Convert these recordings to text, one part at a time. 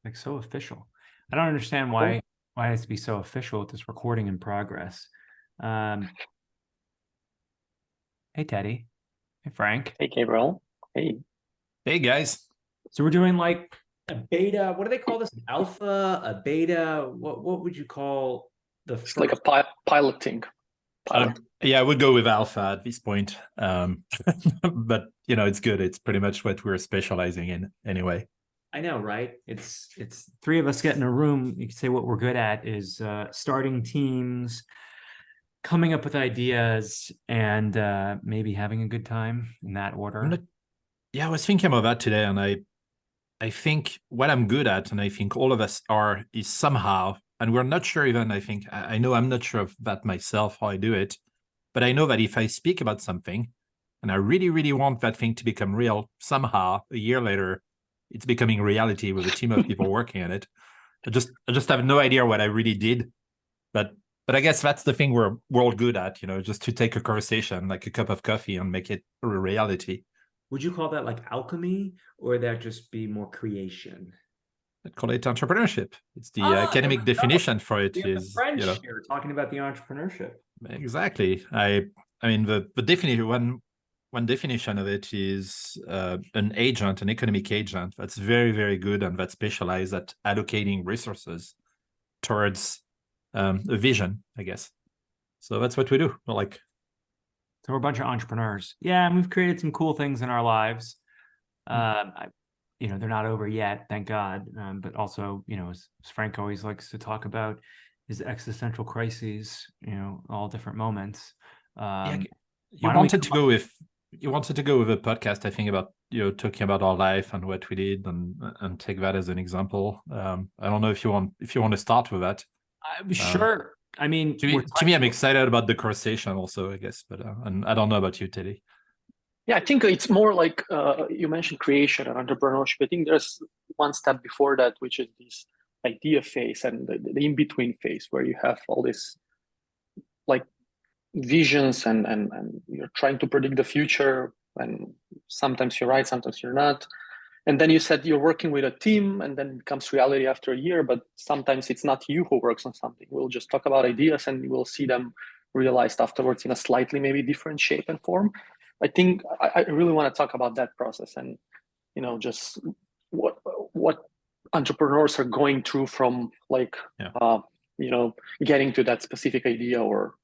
like so official. I don't understand Cool. why it has to be so official with this recording in progress. Um, hey Teddy, hey Frank. Hey, Gabriel. Hey, Hey guys. So we're doing like a beta. What do they call this? An alpha, a beta. What would you call the it's like a first? piloting. Pilot. Yeah, I would go with alpha at this point. But it's good. It's pretty much what we're specializing in anyway. I know, right? It's three of us get in a room. You could say what we're good at is starting teams, coming up with ideas, and maybe having a good time in that order. Yeah, I was thinking about that today, and I think what I'm good at, and I think all of us are, is somehow, and we're not sure even, I know I'm not sure of that myself, how I do it, but I know that if I speak about something and I really, really want that thing to become real, somehow a year later, it's becoming reality with a team of people working on it. I just have no idea what I really did, but I guess that's the thing we're all good at, just to take a conversation, like a cup of coffee, and make it a reality. Would you call that like alchemy, or would that just be more creation? I'd call it entrepreneurship. It's the There academic we go. definition for it We have the is, French here talking about the entrepreneurship. exactly. I mean the definition one definition of it is an agent, an economic agent that's very, very good and that specialized at allocating resources towards a vision, I guess. So that's what we do. We're like, So we're a bunch of entrepreneurs. Yeah, and we've created some cool things in our lives. They're not over yet, thank God. But also, as Frank always likes to talk about, his existential crises. All different moments. yeah, Why don't we you wanted to go with a podcast, I think, about talking about our life and what we did, and take that as an example. I don't know if you want to start with that. Sure. I mean, To me, I'm excited about the conversation also, I guess, but and I don't know about you, Teddy. Yeah, I think it's more like you mentioned creation and entrepreneurship. I think there's one step before that, which is this idea phase and the in-between phase where you have all this like visions and you're trying to predict the future. And sometimes you're right, sometimes you're not. And then you said you're working with a team and then it becomes reality after a year, but sometimes it's not you who works on something. We'll just talk about ideas and we'll see them realized afterwards in a slightly maybe different shape and form. I think I really want to talk about that process and, just what entrepreneurs are going through from like, Yeah. getting to that specific idea or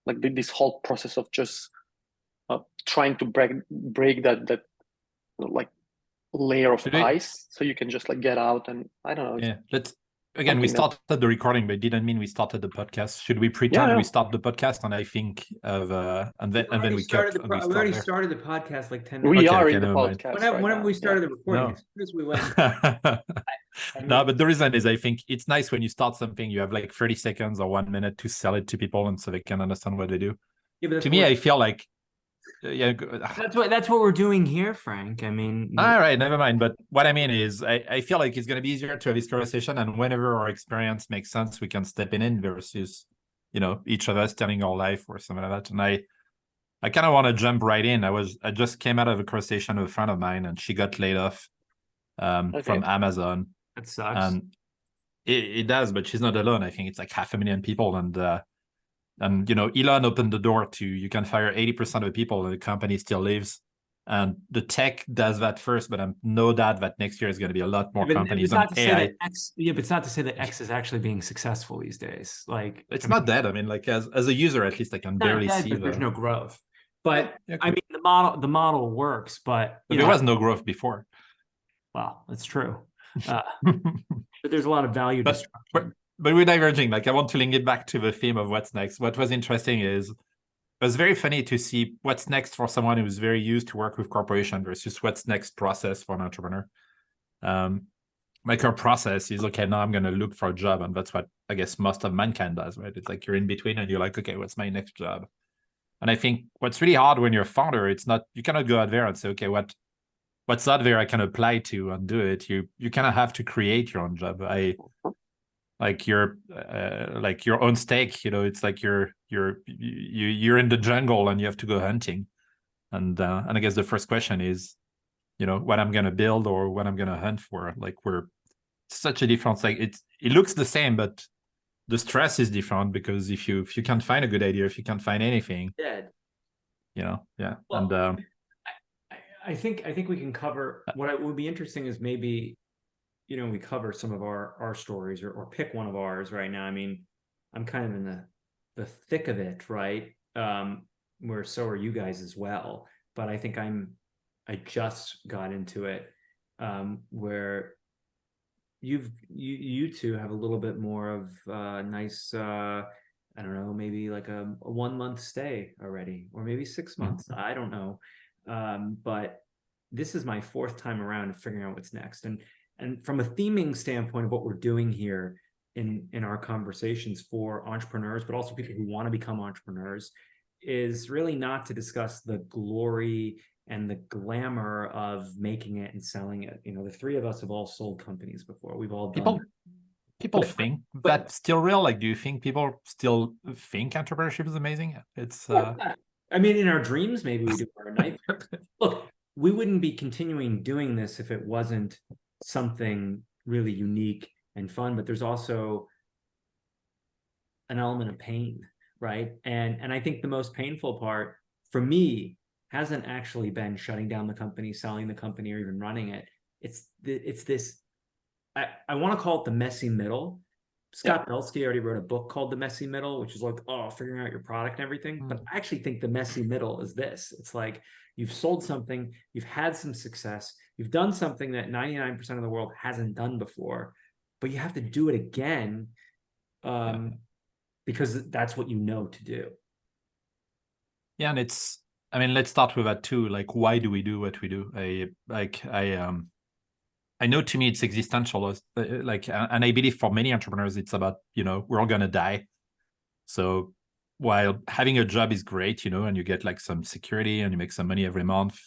like this whole process of just trying to break that like layer of ice so you can just like get out and I don't know. Yeah, we started the recording, but it didn't mean we started the podcast. Should we pretend we start the podcast? And I think of and then we cut. We already started the podcast like 10 minutes. We are in the podcast. Whenever we started the recording, as soon as we went. No, but the reason is I think it's nice when you start something, you have like 30 seconds or 1 minute to sell it to people, and so they can understand what they do. To me, I feel like. Yeah, that's what we're doing here, Frank. I mean, all right, never mind. But what I mean is, I feel like it's going to be easier to have this conversation, and whenever our experience makes sense, we can step in versus, each of us telling our life or something like that. And I kind of want to jump right in. I just came out of a conversation with a friend of mine, and she got laid off from Amazon. That sucks. And it does, but she's not alone. I think it's like 500,000 people, and Elon opened the door to you can fire 80% of the people and the company still lives. And the tech does that first, but I'm no doubt that next year is going to be a lot more companies on AI. But it's not to say that X is actually being successful these days. Like it's not dead. I mean, like as a user, at least I can barely see there's no growth. But I mean, the model works, but there was no growth before. Well, that's true. But there's a lot of value destruction. But we're diverging. Like I want to link it back to the theme of what's next. What was interesting is it was very funny to see what's next for someone who's very used to work with corporation versus what's next process for an entrepreneur. My current process is, okay, now I'm going to look for a job. And that's what I guess most of mankind does, right? It's like you're in between and you're like, okay, what's my next job? And I think what's really hard when you're a founder, you cannot go out there and say, okay, what's out there I can apply to and do it. You kind of have to create your own job. Like your own stake, it's like you're in the jungle and you have to go hunting, and I guess the first question is, what I'm gonna build or what I'm gonna hunt for. Like such a difference. Like it looks the same, but the stress is different because if you can't find a good idea, if you can't find anything, Dead. yeah. Well, And I think we can cover what would be interesting is maybe, we cover some of our stories or pick one of ours right now. I mean, I'm kind of in the thick of it, right? Where so are you guys as well. But I think I just got into it, where you two have a little bit more of nice, I don't know, maybe like a 1 month stay already, or maybe 6 months. I don't know. But this is my fourth time around figuring out what's next. And from a theming standpoint of what we're doing here in our conversations for entrepreneurs, but also people who want to become entrepreneurs, is really not to discuss the glory and the glamour of making it and selling it. The three of us have all sold companies before. We've all done people think that's still real. Like, do you think people still think entrepreneurship is amazing? It's I mean, in our dreams, maybe we do, our night. Look, we wouldn't be continuing doing this if it wasn't something really unique and fun, but there's also an element of pain, right? And I think the most painful part for me hasn't actually been shutting down the company, selling the company, or even running it. It's this, I want to call it the messy middle. Scott Belsky already wrote a book called The Messy Middle, which is like, figuring out your product and everything. But I actually think the messy middle is this. It's like you've sold something, you've had some success, you've done something that 99% of the world hasn't done before, but you have to do it again, because that's what you know to do. Yeah, and I mean, let's start with that too. Like, why do we do what we do? I know, to me it's existential, like, and I believe for many entrepreneurs it's about, we're all gonna die. So while having a job is great, and you get like some security and you make some money every month,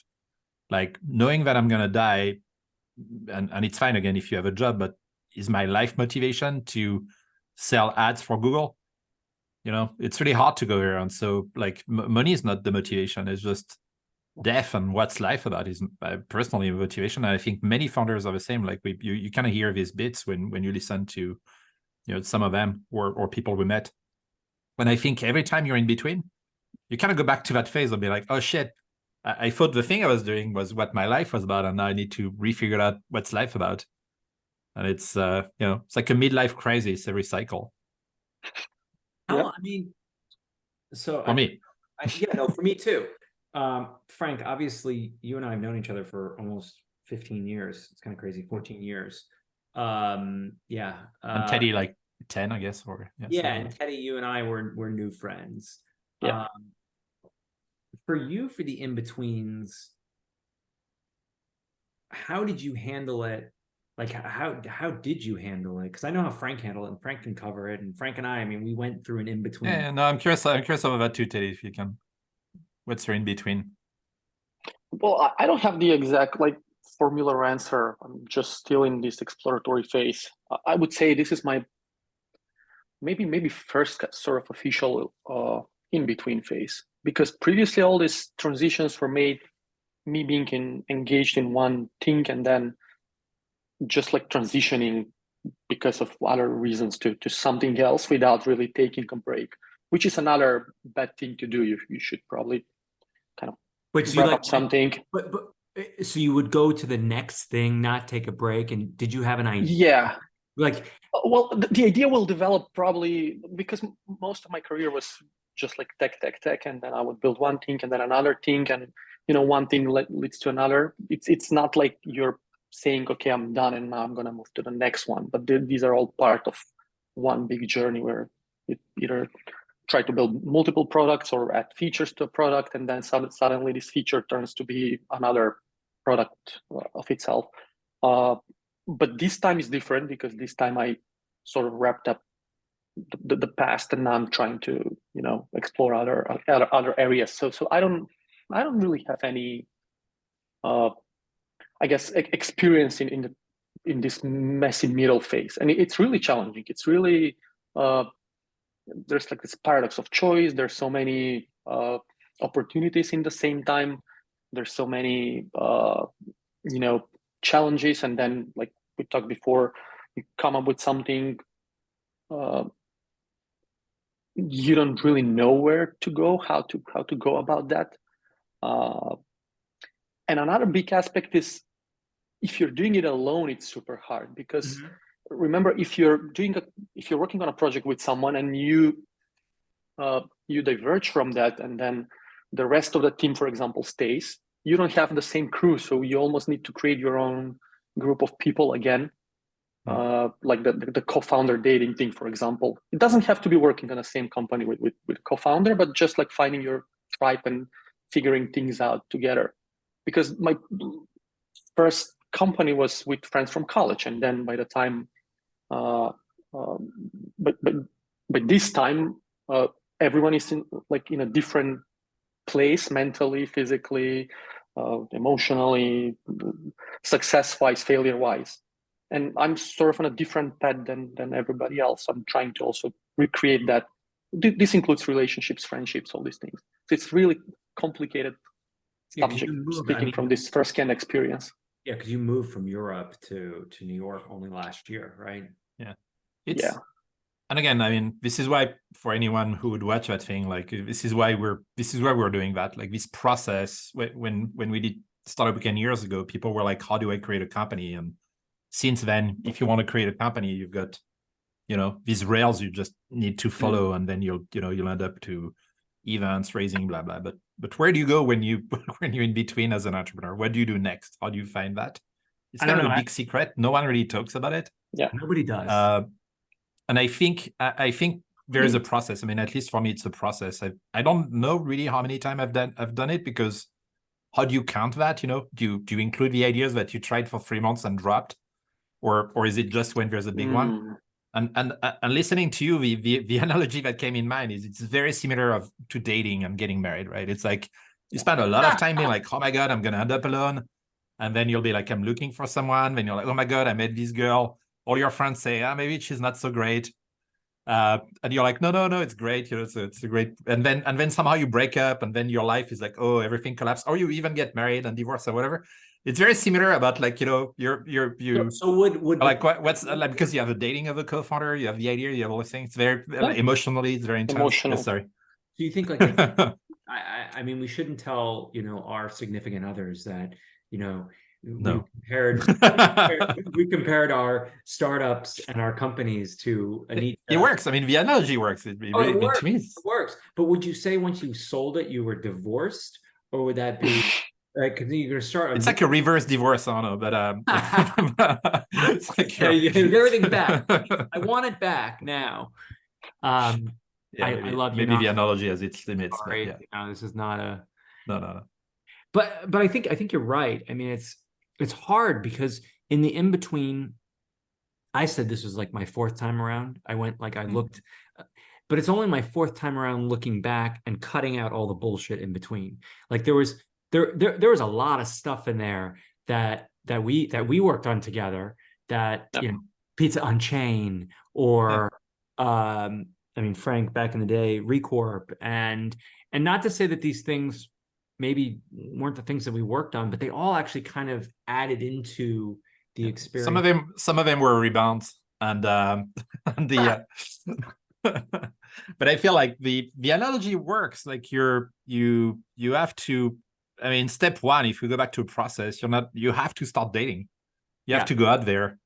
like knowing that I'm gonna die, and it's fine again if you have a job, but is my life motivation to sell ads for Google? It's really hard to go around. So like money is not the motivation. It's just death, and what's life about is personally motivation. And I think many founders are the same. Like you kind of hear these bits when you listen to some of them or people we met. And I think every time you're in between, you kind of go back to that phase and be like, oh shit, I thought the thing I was doing was what my life was about, and now I need to refigure out what's life about. And it's it's like a midlife crisis every cycle. I mean, so for me. For me too. Frank, obviously you and I have known each other for almost 15 years. It's kind of crazy, 14 years. And Teddy, like 10, I guess, or and Teddy, you and I were new friends. For you, for the in-betweens, how did you handle it? Like, how did you handle it? Because I know how Frank handled it, and Frank can cover it. And Frank and I mean, we went through an in-between. Yeah, no, I'm curious about that too, Teddy, if you can. What's your in-between? Well, I don't have the exact formula answer. I'm just still in this exploratory phase. I would say this is my maybe first sort of official in-between phase, because previously all these transitions were made me being engaged in one thing and then just like transitioning because of other reasons to something else without really taking a break, which is another bad thing to do. You should probably kind of wrap up something. But so you would go to the next thing, not take a break. And did you have an idea? Yeah. Like, well, the idea will develop probably because most of my career was just like tech, and then I would build one thing and then another thing, and one thing leads to another. It's not like you're saying, okay, I'm done and now I'm gonna move to the next one. But these are all part of one big journey where you either try to build multiple products or add features to a product, and then suddenly this feature turns to be another product of itself. But this time is different because this time I sort of wrapped up the past, and now I'm trying to explore other areas. So I don't really have any I guess experience in this messy middle phase, and it's really challenging. It's really there's like this paradox of choice. There's so many opportunities in the same time. There's so many challenges, and then like we talked before, you come up with something, you don't really know where to go, how to go about that. And another big aspect is, if you're doing it alone, it's super hard, because remember, if you're working on a project with someone and you diverge from that, and then the rest of the team, for example, stays, you don't have the same crew, so you almost need to create your own group of people again. Like the co-founder dating thing, for example. It doesn't have to be working on the same company with co-founder, but just like finding your tribe and figuring things out together. Because my first company was with friends from college, and then by the time, but this time, everyone is in a different place, mentally, physically, emotionally, success-wise, failure-wise. And I'm sort of on a different path than everybody else. I'm trying to also recreate that. This includes relationships, friendships, all these things. So it's really complicated subject, speaking from this first-hand experience. Yeah, because you moved from Europe to New York only last year, right? Yeah. And again, I mean, this is why, for anyone who would watch that thing, like this is why we're doing that. Like this process, when we did Startup Weekend years ago, people were like, how do I create a company? And since then, if you want to create a company, you've got, these rails you just need to follow, and then you'll end up to events, raising, blah blah. But where do you go when you're in between as an entrepreneur? What do you do next? How do you find that? It's kind of a big secret. No one really talks about it. Yeah, nobody does. And I think there is a process. I mean, at least for me, it's a process. I don't know really how many times I've done it, because how do you count that? Do you include the ideas that you tried for 3 months and dropped, or is it just when there's a big one? And listening to you, the analogy that came in mind is it's very similar to dating and getting married, right? It's like you spend a lot of time being like, oh my God, I'm gonna end up alone, and then you'll be like, I'm looking for someone. Then you're like, oh my God, I met this girl. All your friends say, maybe she's not so great. And you're like, no, it's great. It's a great. And then somehow you break up, and then your life is like, oh, everything collapsed, or you even get married and divorce or whatever. It's very similar about like, you. So would like what's like, because you have the dating of a co-founder, you have the idea, you have all these things. It's very emotionally, it's very intense. Emotional. Yes, sorry. Do you think like I mean, we shouldn't tell our significant others that No. we compared our startups and our companies to Anita. It works. I mean, the analogy works. It works. To me, It works. But would you say once you sold it, you were divorced, or would that be like, because you're going to start? It's like a reverse divorce, I don't know, but it's like you get everything back. I want it back now. Yeah, I love you. Maybe the analogy has its limits. Sorry, but yeah. this is not a no. But I think you're right. I mean, it's hard because in the in between, I said this was like my fourth time around. I went like I looked, but it's only my fourth time around looking back and cutting out all the bullshit in between. Like there was a lot of stuff in there that we worked on together. That Pizza Unchained, or I mean, Frank back in the day, Recorp, and not to say that these things maybe weren't the things that we worked on, but they all actually kind of added into the experience. Some of them were rebounds, and the but I feel like the analogy works. Like you have to. I mean, step one, if we go back to a process, you have to start dating. You have to go out there.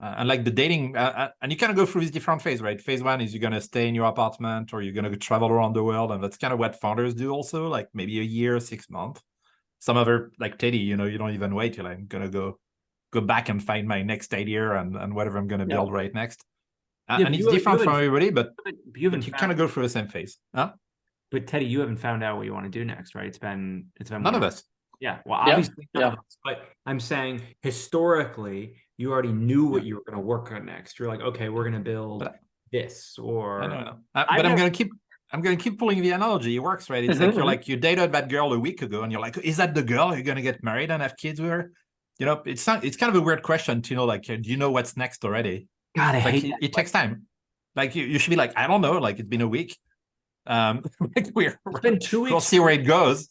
And like the dating, and you kind of go through these different phases, right? Phase one is you're going to stay in your apartment, or you're going to travel around the world. And that's kind of what founders do also, like maybe a year, 6 months. Some other, like Teddy, you don't even wait till I'm going to go back and find my next idea and whatever I'm going to build right next. And it's different from everybody, but you kind of go through the same phase. Huh? But Teddy, you haven't found out what you want to do next, right? It's been none of us. Yeah, well, obviously, none of us, but I'm saying historically, you already knew what you were going to work on next. You're like, okay, we're going to build this, or I know. But I'm going to keep pulling the analogy. It works, right? It's like you dated that girl a week ago, and you're like, is that the girl you're going to get married and have kids with her? It's kind of a weird question to know. Like, do you know what's next already? God, I hate it takes time. Like you should be like, I don't know. Like it's been a week. Like it's been 2 weeks. We'll see where it goes.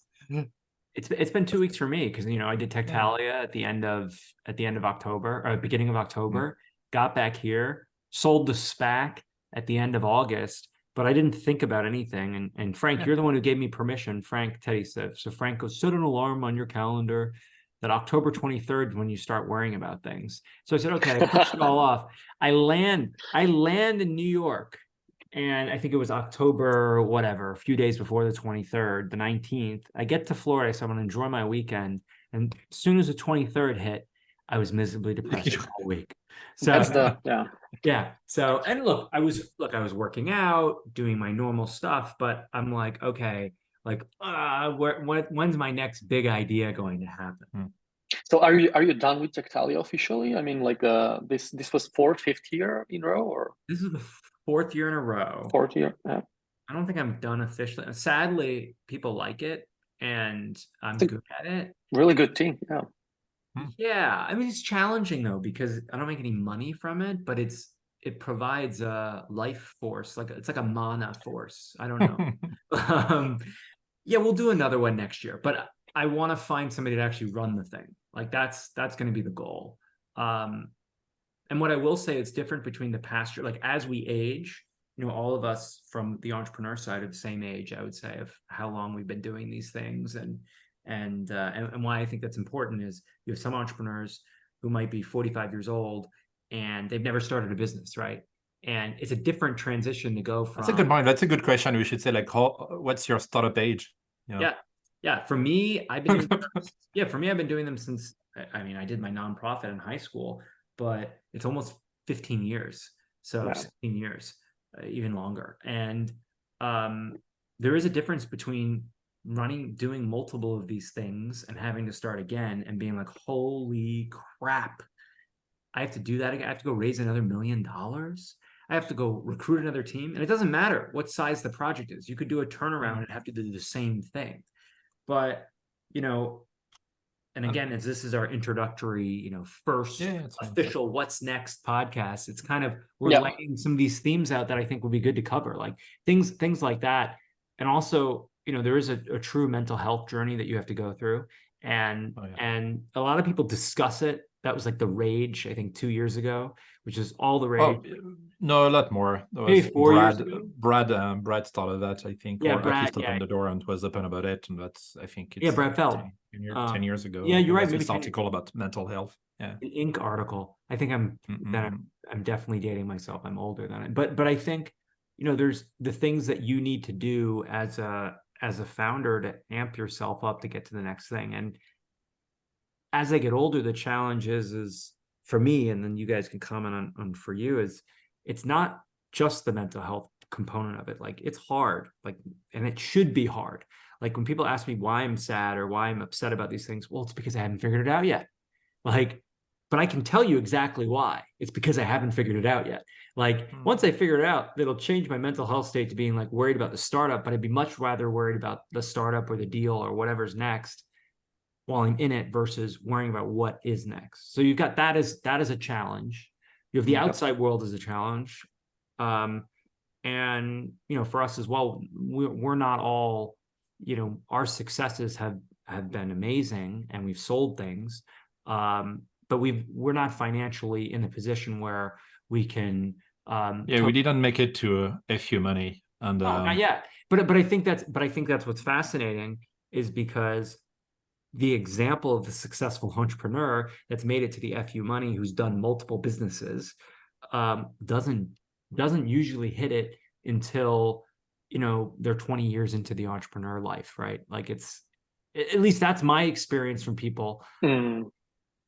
It's been 2 weeks for me because I did Tectalia at the end of October or beginning of October, got back here, sold the SPAC at the end of August, but I didn't think about anything. And Frank, you're the one who gave me permission. Frank, Teddy said. So Frank goes, set an alarm on your calendar that October 23rd when you start worrying about things. So I said, okay, I pushed it all off. I land in New York. And I think it was October, whatever, a few days before the 23rd, the 19th. I get to Florida, so I'm going to enjoy my weekend. And as soon as the 23rd hit, I was miserably depressed the whole week. So That's the, yeah. yeah. So, and look, I was working out, doing my normal stuff, but I'm like, okay, like, when's my next big idea going to happen? So are you done with Tactalia officially? I mean, like, this was fifth year in a row, or This is the fourth year in a row. fourth year? Yeah. I don't think I'm done officially. Sadly, people like it, and I'm good at it. Really good team. Yeah. Yeah, I mean, it's challenging though, because I don't make any money from it, but it provides a life force, it's like a mana force. I don't know. Yeah, we'll do another one next year, but I want to find somebody to actually run the thing. Like that's going to be the goal. And what I will say, it's different between the past year, like as we age, all of us from the entrepreneur side are the same age, I would say, of how long we've been doing these things. And why I think that's important is you have some entrepreneurs who might be 45 years old and they've never started a business, right? And it's a different transition to go from. That's a good point. That's a good question. We should say, like, what's your startup age? Yeah. For me, I've been doing them since, I mean, I did my nonprofit in high school, but it's almost 15 years. So 16 years, even longer. And there is a difference between doing multiple of these things and having to start again and being like, holy crap, I have to do that again. I have to go raise another $1 million. I have to go recruit another team. And it doesn't matter what size the project is. You could do a turnaround and have to do the same thing. But, and again, as this is our introductory, first official What's Next podcast, it's kind of, we're laying some of these themes out that I think would be good to cover, like things like that. And also, there is a true mental health journey that you have to go through. And a lot of people discuss it. That was like the rage, I think 2 years ago, which is all the rage. No, a lot more. Maybe 4 years ago. Brad started that, I think, or Brad, at least opened the door and was open about it. And that's, I think it's Brad Feld. 10 years ago. Yeah, you're right. This article about mental health. Yeah. An Inc. article. I think I'm definitely dating myself. I'm older than it. But I think, there's the things that you need to do as a founder to amp yourself up to get to the next thing. And as I get older, the challenge is for me, and then you guys can comment on for you, is it's not just the mental health component of it. Like, it's hard, and it should be hard. Like, when people ask me why I'm sad or why I'm upset about these things, well, it's because I haven't figured it out yet. But I can tell you exactly why. It's because I haven't figured it out yet. Once I figure it out, it'll change my mental health state to being worried about the startup, but I'd be much rather worried about the startup or the deal or whatever's next while I'm in it versus worrying about what is next. So you've got that is a challenge. You have the outside world as a challenge. And, for us as well, we're not all, our successes have been amazing and we've sold things. But we're not financially in a position where we can. We didn't make it to a few money, and not yet. But I think that's what's fascinating, is because the example of the successful entrepreneur that's made it to the FU money, who's done multiple businesses, doesn't usually hit it until they're 20 years into the entrepreneur life, right? At least that's my experience from people.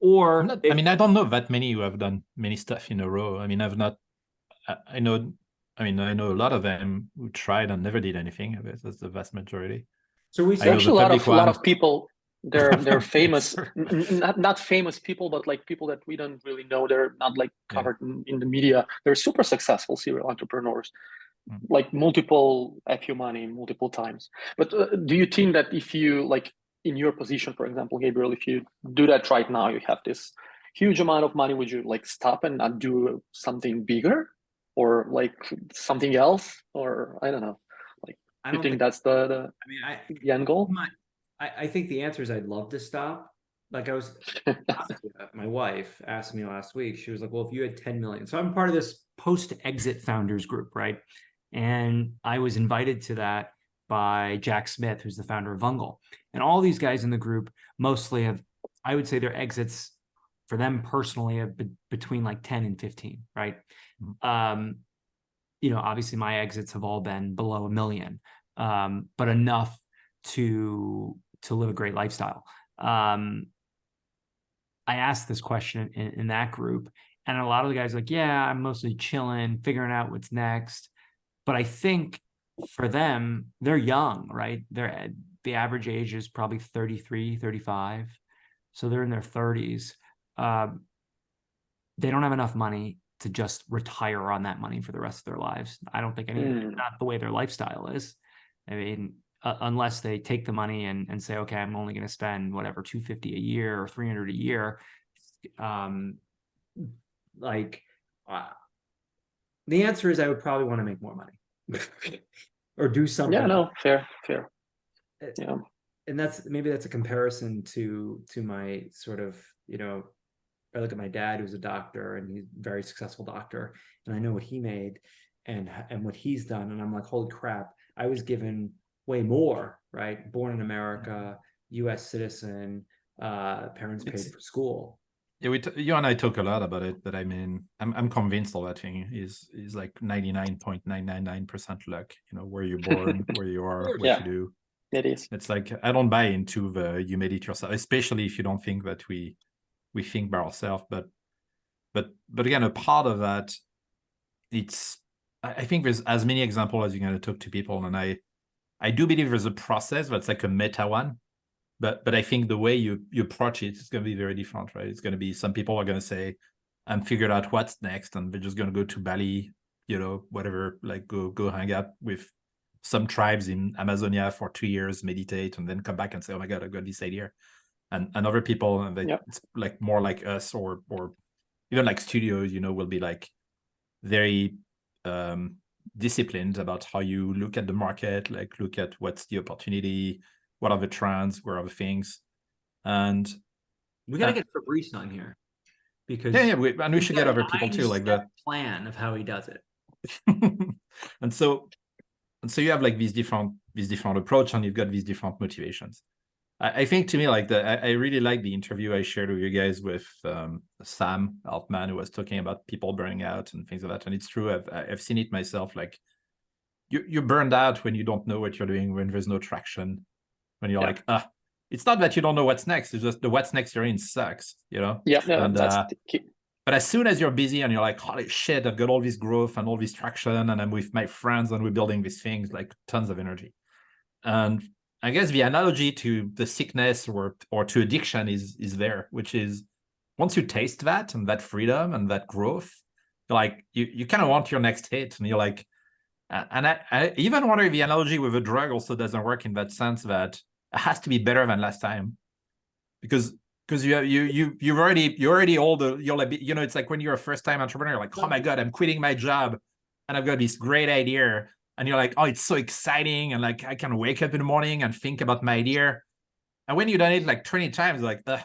Or I don't know that many who have done many stuff in a row. I mean, I know a lot of them who tried and never did anything. That's the vast majority. So we see actually a lot of people. They're famous, not famous people, but people that we don't really know. They're not covered in the media. They're super successful serial entrepreneurs, multiple FU money multiple times. But do you think that if you in your position, for example, Gabriel, if you do that right now, you have this huge amount of money, would you stop and not do something bigger or something else? Or I don't know. You think that's the end goal? I think the answer is I'd love to stop. like I was, my wife asked me last week, she was like, well, if you had 10 million. So I'm part of this post-exit founders group, right? And I was invited to that by Jack Smith, who's the founder of Vungle. And all these guys in the group mostly have, I would say their exits for them personally have been between like 10 and 15, right? You know, obviously my exits have all been below $1 million, but enough to live a great lifestyle. I asked this question in that group, and a lot of the guys are like, yeah, I'm mostly chilling, figuring out what's next. But I think for them, they're young, right? The average age is probably 33, 35. So they're in their 30s. They don't have enough money to just retire on that money for the rest of their lives. I don't think not the way their lifestyle is. I mean, unless they take the money and say, okay, I'm only going to spend whatever, 250 a year or 300 a year. The answer is I would probably want to make more money or do something. Yeah, no, fair. Yeah. And maybe that's a comparison to my sort of, you know, I look at my dad, who's a doctor, and he's a very successful doctor, and I know what he made and what he's done, and I'm like, holy crap, I was given way more, right? Born in America, U.S. citizen, parents paid for school. Yeah, you and I talk a lot about it, but I mean, I'm convinced all that thing is like 99.999% luck. You know, where you're born, where you are, what you do. It is. It's like I don't buy into the you made it yourself, especially if you don't think that we think by ourselves. But again, a part of that, I think there's as many examples as you're going to talk to people, and I do believe there's a process that's like a meta one. But I think the way you approach it is going to be very different, right? It's going to be, some people are going to say, I'm figured out what's next, and they're just going to go to Bali, you know, whatever, like go hang out with some tribes in Amazonia for 2 years, meditate, and then come back and say, oh my God, I've got this idea. And other people, and it's like more like us, or even like studios, you know, will be like very disciplined about how you look at the market, like look at what's the opportunity, what are the trends, where are the things. And we got to get Fabrice on here, because we should get other people too, like the plan of how he does it. and so you have like these different approach, and you've got these different motivations. I think, to me, like I really like the interview I shared with you guys with Sam Altman, who was talking about people burning out and things like that. And it's true, I've seen it myself. Like you're burned out when you don't know what you're doing, when there's no traction, when you're like, it's not that you don't know what's next, it's just the what's next you're in sucks, you know? That's the key. But as soon as you're busy and you're like, holy shit, I've got all this growth and all this traction, and I'm with my friends and we're building these things, like tons of energy. And I guess the analogy to the sickness or to addiction is there, which is, once you taste that and that freedom and that growth, like you kind of want your next hit, and you're like, and I even wonder if the analogy with a drug also doesn't work in that sense, that it has to be better than last time, because you're already older. You're like, you know, it's like when you're a first-time entrepreneur, you're like, oh my God, I'm quitting my job and I've got this great idea. And you're like, oh, it's so exciting. And like, I can wake up in the morning and think about my idea. And when you've done it like 20 times, like, I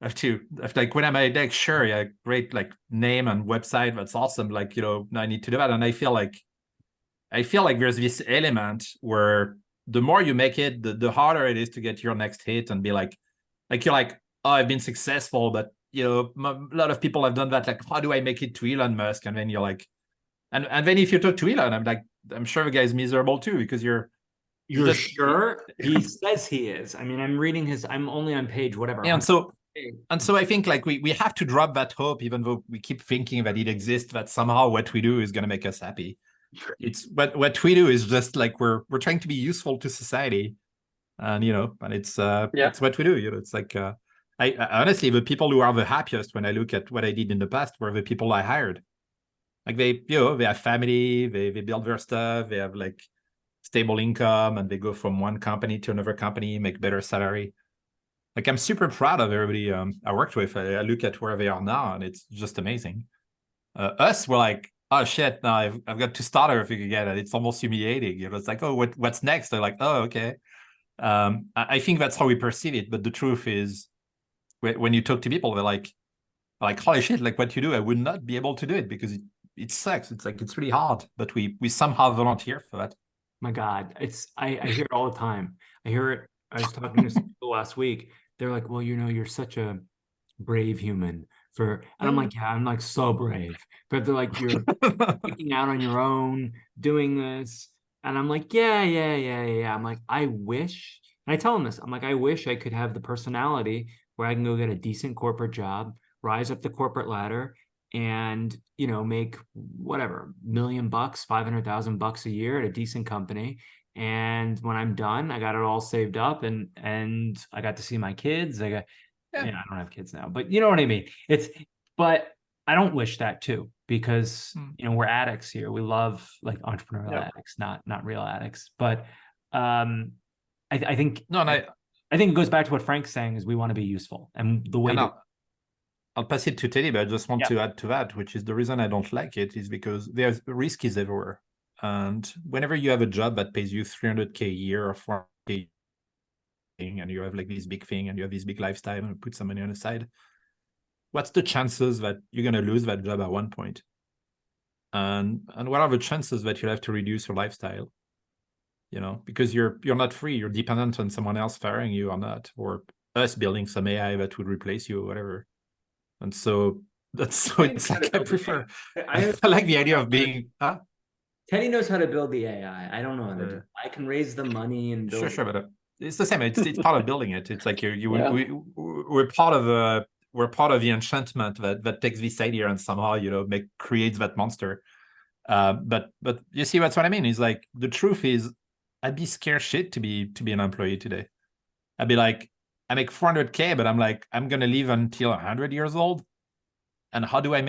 have to, like, when I'm like, sure, yeah, great, like name and website, that's awesome. Like, you know, I need to do that. And I feel like there's this element where the more you make it, the harder it is to get your next hit and be like you're like, oh, I've been successful, but you know, a lot of people have done that. Like, how do I make it to Elon Musk? And then you're like, and then if you talk to Elon, I'm sure the guy's miserable too, because you're just sure. He says he is. I mean, I'm only on page whatever. Yeah, and so I think like we have to drop that hope, even though we keep thinking that it exists, that somehow what we do is going to make us happy. It's what we do is just like we're trying to be useful to society, and you know, and it's what we do. You know, it's like I honestly, the people who are the happiest when I look at what I did in the past were the people I hired. Like they have family, they build their stuff, they have like stable income, and they go from one company to another company, make better salary. Like, I'm super proud of everybody I worked with. I look at where they are now, and it's just amazing. Us, we're like, oh shit, now I've got to start everything again, and it's almost humiliating. You know, it's like, oh, what's next? They're like, oh, okay. I think that's how we perceive it, but the truth is, when you talk to people, they're like holy shit, like what you do, I would not be able to do it because it sucks. It's like it's really hard, but we somehow volunteer for that. My God, I hear it all the time. I hear it. I was talking to some people last week. They're like, well, you're such a brave human and I'm like, yeah, I'm like so brave. But they're like, you're picking out on your own, doing this. And I'm like, yeah. I'm like, I wish, and I tell them this, I'm like, I wish I could have the personality where I can go get a decent corporate job, rise up the corporate ladder, and make whatever, $1,000,000, $500,000 a year at a decent company. And when I'm done, I got it all saved up, and I got to see my kids. I don't have kids now, but you know what I mean? But I don't wish that too, because we're addicts here. We love like entrepreneurial addicts, not real addicts. But I think No, and I think it goes back to what Frank's saying is we want to be useful, and the way that I'll pass it to Teddy, but I just want to add to that, which is the reason I don't like it is because there's risk is everywhere. And whenever you have a job that pays you 300K a year or 400K, and you have like this big thing and you have this big lifestyle and put some money on the side, what's the chances that you're going to lose that job at one point? And what are the chances that you'll have to reduce your lifestyle? Because you're not free, you're dependent on someone else firing you or not, or us building some AI that would replace you or whatever. And so it's like I prefer. I like the idea of being. Teddy knows how to build the AI. I don't know how to do it. I can raise the money and build. Sure, but it's the same. It's part of building it. It's like we're part of the enchantment that takes this idea and somehow creates that monster. But you see what I mean? Is like the truth is, I'd be scared shit to be an employee today. I'd be like, I make 400K, but I'm like, I'm gonna live until 100 years old. And how do I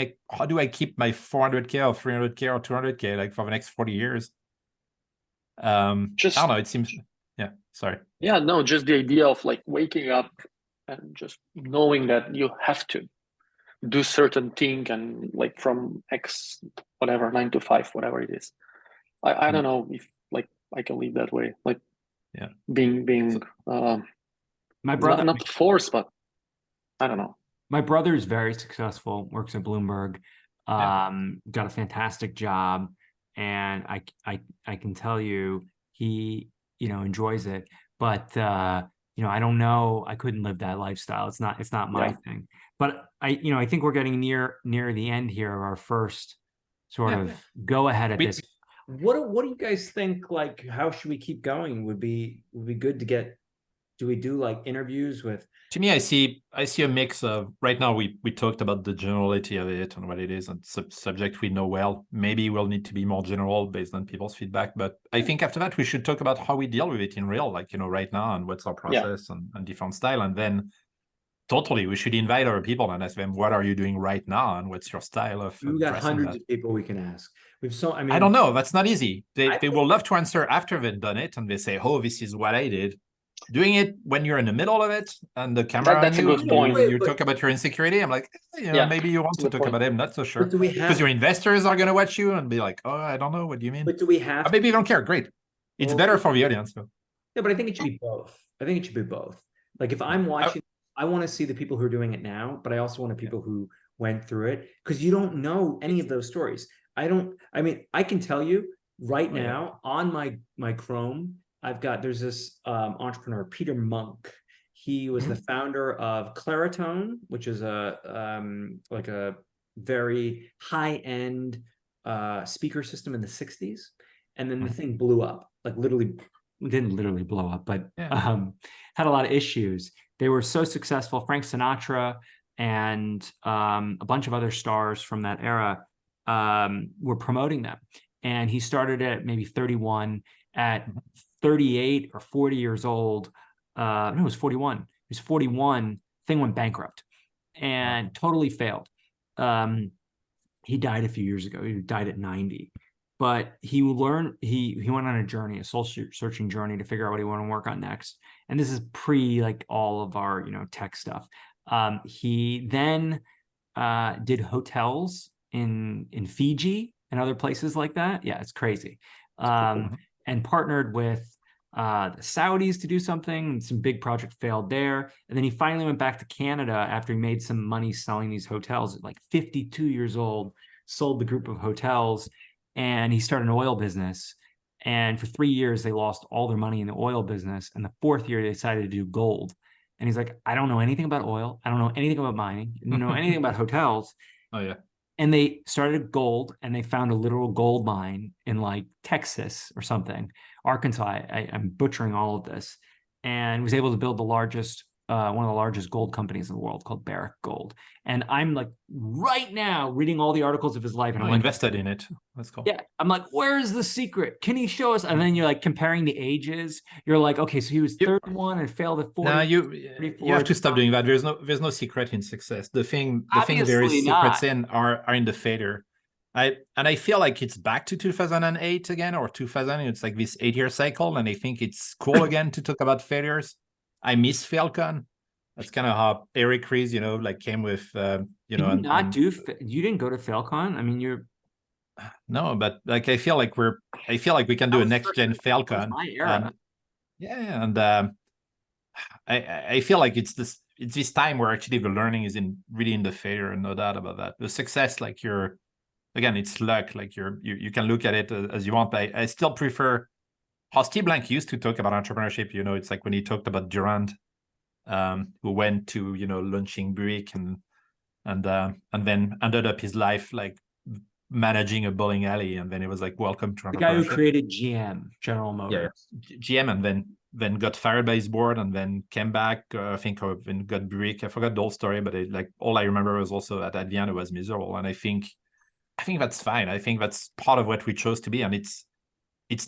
keep my 400K or 300K or 200K like for the next 40 years? I don't know. It seems, sorry. Yeah, no, just the idea of like waking up and just knowing that you have to do certain thing and like from X, whatever, 9 to 5, whatever it is. I don't know if like I can live that way. Like being my brother, not forced, but I don't know. My brother is very successful, works at Bloomberg, got a fantastic job, and I can tell you he enjoys it, but I don't know, I couldn't live that lifestyle. It's not my thing. But I think we're getting near the end here of our first sort of go ahead at this. What do you guys think? Like, how should we keep going? Would be good to get. Do we do like interviews with? To me, I see a mix of, right now we talked about the generality of it and what it is and subject we know well. Maybe we'll need to be more general based on people's feedback. But I think after that, we should talk about how we deal with it in real, like, right now, and what's our process and different style. And then totally, we should invite other people and ask them, what are you doing right now? And what's your style of We've got hundreds of people we can ask. I don't know. That's not easy. They will love to answer after they've done it. And they say, oh, this is what I did. Doing it when you're in the middle of it and the camera that's a good point. You talk about your insecurity. I'm like, maybe you want to talk about it. I'm not so sure. Because your investors are going to watch you and be like, oh, I don't know. What do you mean? But do we have? Maybe you don't care. Great. It's better for the audience. Though. Yeah, but I think it should be both. Like if I'm watching, I want to see the people who are doing it now, but I also want people who went through it, because you don't know any of those stories. I can tell you right now on my Chrome, there's this entrepreneur, Peter Monk. He was the founder of Claritone, which is like a very high-end speaker system in the 60s. And then the thing blew up, like didn't literally blow up, but had a lot of issues. They were so successful. Frank Sinatra and a bunch of other stars from that era were promoting them. And he started at maybe 31. At 38 or 40 years old, no, it was 41. He was 41. Thing went bankrupt and totally failed. He died a few years ago. He died at 90. But he learned. He went on a journey, a soul searching journey, to figure out what he wanted to work on next. And this is pre like all of our tech stuff. He then did hotels in Fiji and other places like that. Yeah, it's crazy. And partnered with the Saudis to do something, and some big project failed there. And then he finally went back to Canada after he made some money selling these hotels at like 52 years old, sold the group of hotels, and he started an oil business. And for 3 years, they lost all their money in the oil business. And the fourth year, they decided to do gold. And he's like, I don't know anything about oil. I don't know anything about mining. I don't know anything about hotels. Oh yeah. And they started gold, and they found a literal gold mine in like Texas or something, Arkansas. I'm butchering all of this, and was able to build one of the largest gold companies in the world called Barrick Gold. And I'm like right now reading all the articles of his life, and I'm like, invested in it. That's cool. yeah, I'm like, where is the secret? Can he show us? And then you're like comparing the ages. You're like, okay, so he was 31 and failed at 40. No, you have to stop doing that. There's no secret in success. The thing there is secrets in are in the failure. I feel like it's back to 2008 again, or 2000. It's like this 8-year cycle, and I think it's cool again to talk about failures. I miss Falcon. That's kind of how Eric Ries, like came with, you didn't go to Falcon? I mean, no, but like I feel like we can do a next gen Falcon. My era. Yeah, and I feel like it's this time where actually the learning is really in the failure, and no doubt about that. The success, like again, it's luck. Like you can look at it as you want. But I still prefer how Steve Blank used to talk about entrepreneurship. It's like when he talked about Durand, who went to launching Buick and then ended up his life like managing a bowling alley, and then it was like, welcome to the guy who created GM, General Motors. Yeah, GM, and then got fired by his board, and then came back, I think, and got Buick. I forgot the whole story, but all I remember was also that at the end it was miserable. And I think that's fine. I think that's part of what we chose to be, and it's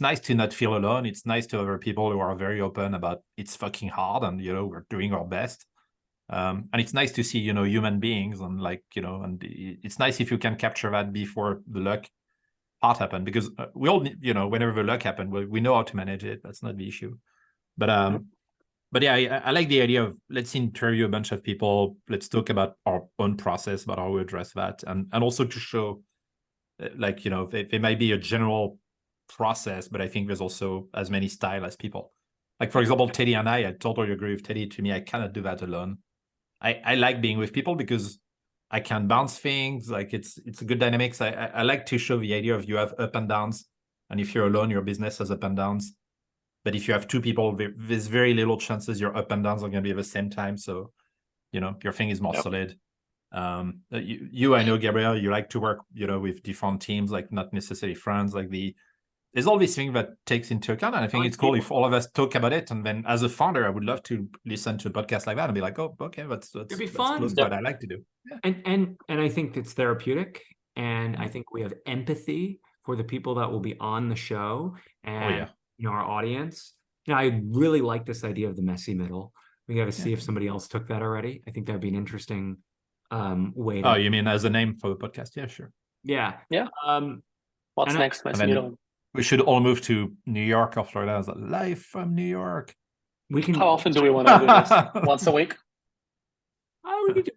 nice to not feel alone. It's nice to have other people who are very open about it's fucking hard, and we're doing our best. And it's nice to see, human beings, and and it's nice if you can capture that before the luck part happen, because we all, whenever the luck happen, we know how to manage it. That's not the issue. But yeah, I like the idea of let's interview a bunch of people. Let's talk about our own process, about how we address that, and also to show, there might be a general process, but I think there's also as many style as people. Like, for example, Teddy and I totally agree with Teddy. To me, I cannot do that alone. I like being with people because I can bounce things. Like it's a good dynamics. I like to show the idea of you have up and downs, and if you're alone, your business has up and downs. But if you have two people, there's very little chances your up and downs are going to be at the same time. So, your thing is more solid. I know, Gabriel, you like to work, with different teams, like not necessarily friends. Like there's all these things that takes into account, and I think it's cool if all of us talk about it. And then, as a founder, I would love to listen to a podcast like that and be like, "Oh, okay, that's it'd be fun." What I like to do. Yeah. And I think it's therapeutic, and I think we have empathy for the people that will be on the show, and our audience. I really like this idea of the messy middle. We got to see if somebody else took that already. I think that'd be an interesting way. Oh, you mean as a name for the podcast? Yeah, sure. Yeah. What's next, messy middle? We should all move to New York or Florida as a live from New York. How often do we want to do this? Once a week?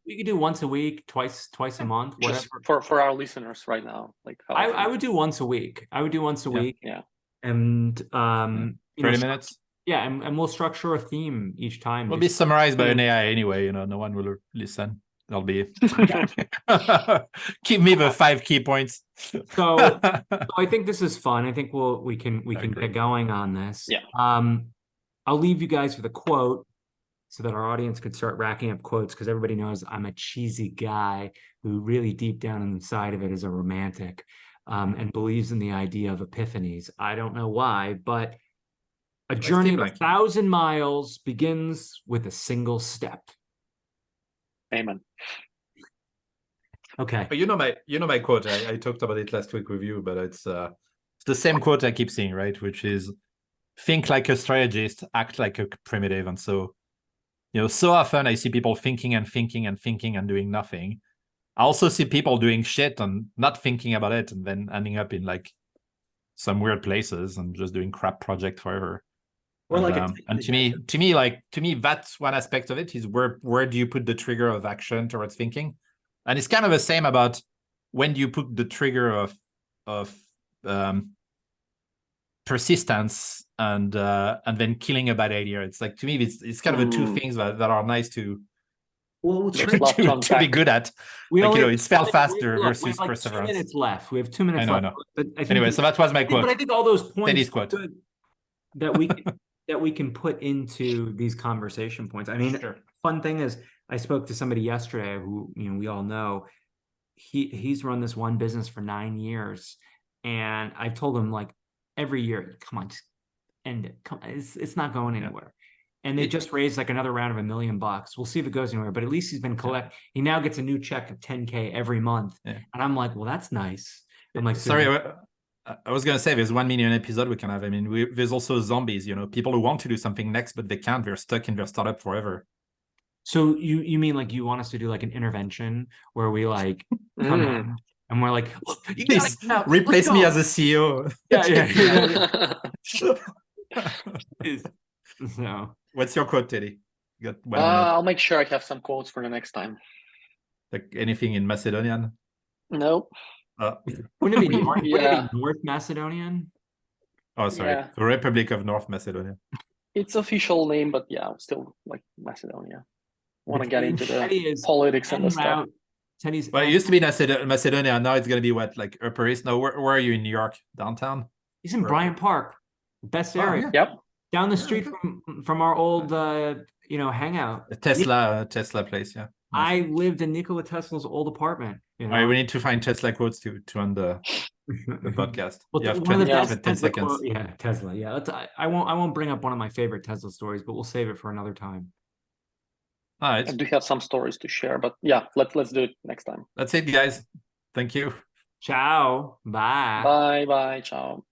We could do once a week, twice a month, whatever. Just for our listeners right now. Like I would do once a week. Week. Yeah. And 30 minutes. Yeah, and we'll structure a theme each time. We'll be summarized by an AI anyway. No one will listen. I'll be give me the 5 key points. So I think this is fun. I think we can get going on this. Yeah. I'll leave you guys with a quote so that our audience could start racking up quotes, because everybody knows I'm a cheesy guy who really deep down inside of it is a romantic, and believes in the idea of epiphanies. I don't know why, but a journey of 1,000 miles begins with a single step. Amen. Okay. But you know my quote. I talked about it last week with you, but it's the same quote I keep seeing, right? Which is, think like a strategist, act like a primitive. And so, so often I see people thinking and thinking and thinking and doing nothing. I also see people doing shit and not thinking about it, and then ending up in like some weird places and just doing crap project forever. Or and to me, that's one aspect of it, is where do you put the trigger of action towards thinking? And it's kind of the same about when do you put the trigger of persistence and then killing a bad idea. It's like, to me, it's kind of the two things that are nice to Well, we'll There's try lots to to be unpack. good at. We Like, only have it's fail 2 fast minutes- look, we versus have like 2 perseverance. minutes left. We have 2 minutes I know, I left. know. But I think Anyway, so that was my but I quote. think all those points Teddy's are quote. good that we can put into these conversation points. I mean, Sure. fun thing is I spoke to somebody yesterday who, you know, we all know he's run this one business for 9 years, and I told him, like, every year, come on, just end it. Come, it's not going Yeah. anywhere. And they just raised like another round of $1 million. We'll see if it goes anywhere. But at least he's been he now gets a new check of 10K every month. Yeah. And I'm like, well, that's nice. I'm like, Sorry, I was gonna say there's 1 million episode we can have. I mean, there's also zombies. You know, people who want to do something next but they can't. They're stuck in their startup forever. So you mean like you want us to do like an intervention where we like come in and we're like, look, you gotta Please get out. replace Let's me go." as a CEO. So What's your quote, Teddy? You got 1 minute. I'll make sure I have some quotes for the next time. Like anything in Macedonian? No. wouldn't it be North, wouldn't it Yeah. be North Macedonian? Oh, sorry. Yeah. The Republic of North Macedonia. It's official name, but yeah, still like Macedonia. Want to get into the Teddy is politics and the en stuff. route. Teddy's Well, it en- used to be Macedonia. Now it's gonna be what, like Upper East? No, where are you in New York? Downtown? he's in Bryant Park, best Oh, area. yeah. Yep. Down the Yeah, street okay. from our old hangout. A Tesla place, yeah. Nice. I lived in Nikola Tesla's old apartment. You All know, right, we need to find Tesla quotes to end the podcast. Well, You have one of 20, the best 10 Tesla seconds. quote- yeah, Tesla. Yeah, I won't bring up one of my favorite Tesla stories, but we'll save it for another time. All right, I do have some stories to share, but yeah, let's do it next time. that's it, guys. Thank you. Ciao. Bye. Bye, ciao.